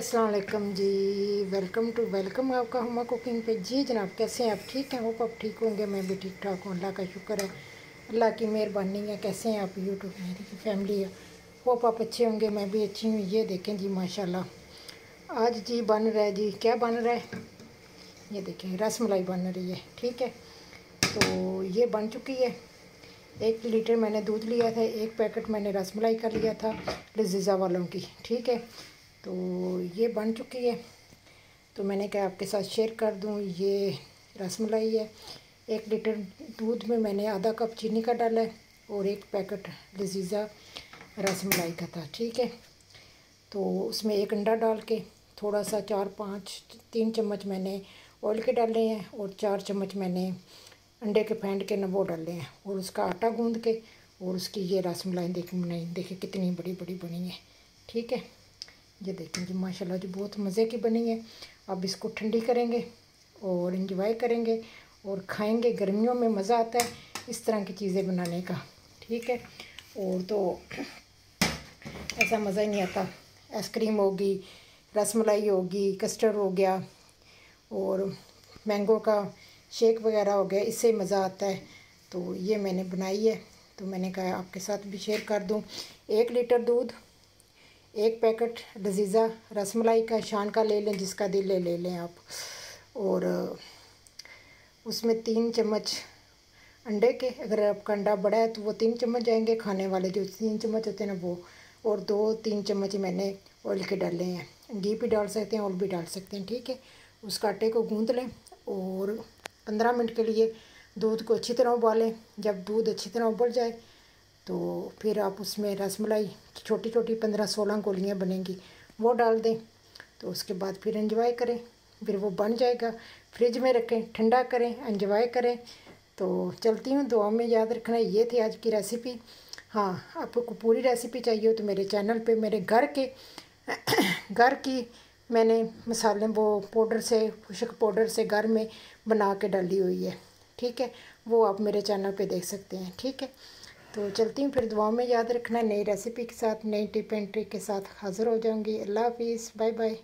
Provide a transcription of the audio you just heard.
अस्सलाम वालेकुम जी। वेलकम आपका हुमा कुकिंग पे। जी जनाब, कैसे हैं आप? ठीक हैं? होप आप ठीक होंगे। मैं भी ठीक ठाक हूँ, अल्लाह का शुक्र है, अल्लाह की मेहरबानी है। कैसे हैं आप? यूट्यूब मेरी फैमिली है, होप आप अच्छे होंगे। मैं भी अच्छी हूँ। ये देखें जी माशाल्लाह, आज जी बन रहा है जी, क्या बन रहा है ये देखें, रस मलाई बन रही है। ठीक है, तो ये बन चुकी है। 1 लीटर मैंने दूध लिया था, 1 पैकेट मैंने रसमलाई का लिया था लजीज़ा वालों की। ठीक है, तो ये बन चुकी है, तो मैंने कहा आपके साथ शेयर कर दूं। ये रसमलाई है। 1 लीटर दूध में मैंने आधा कप चीनी का डाला है और 1 पैकेट लजीज़ा रसमलाई का था। ठीक है, तो उसमें 1 अंडा डाल के थोड़ा सा 3 चम्मच मैंने ऑयल के डाले हैं और 4 चम्मच मैंने अंडे के फेंट के न वो डाले हैं और उसका आटा गूंद के और उसकी ये रसमलाई बनाई। देखिए कितनी बड़ी बड़ी बनी है। ठीक है, ये देखें जी माशाल्लाह जी, बहुत मज़े की बनी है। अब इसको ठंडी करेंगे और इंजॉय करेंगे और खाएंगे। गर्मियों में मज़ा आता है इस तरह की चीज़ें बनाने का। ठीक है, और तो ऐसा मज़ा ही नहीं आता। आइसक्रीम होगी, रसमलाई होगी, कस्टर्ड हो गया और मैंगो का शेक वगैरह हो गया, इससे मज़ा आता है। तो ये मैंने बनाई है, तो मैंने कहा आपके साथ भी शेयर कर दूं। 1 लीटर दूध, 1 पैकेट लजीज़ा रसमलाई का, शान का ले लें, जिसका दिल ले लें आप, और उसमें 3 चम्मच अंडे के, अगर आपका अंडा बड़ा है तो वो 3 चम्मच जाएंगे, खाने वाले जो 3 चम्मच होते हैं ना वो, और 2-3 चम्मच मैंने ऑयल के डाले हैं। घी भी डाल सकते हैं, ऑयल भी डाल सकते हैं। ठीक है, उसका आटे को गूंद लें और 15 मिनट के लिए दूध को अच्छी तरह उबालें। जब दूध अच्छी तरह उबल जाए तो फिर आप उसमें रसमलाई छोटी छोटी 15-16 गोलियाँ बनेंगी वो डाल दें। तो उसके बाद फिर एंजॉय करें, फिर वो बन जाएगा। फ्रिज में रखें, ठंडा करें, एंजॉय करें। तो चलती हूँ, दुआ में याद रखना। ये थी आज की रेसिपी। हाँ, आपको पूरी रेसिपी चाहिए हो तो मेरे चैनल पे मेरे घर की मैंने मसाले वो पाउडर से, खुशक पाउडर से घर में बना के डाली हुई है। ठीक है, वो आप मेरे चैनल पे देख सकते हैं। ठीक है, तो चलती हूँ, फिर दुआ में याद रखना। नई रेसिपी के साथ, नई टिप एंड ट्रिक के साथ हाज़िर हो जाऊँगी। अल्लाह हाफिज़, बाय बाय।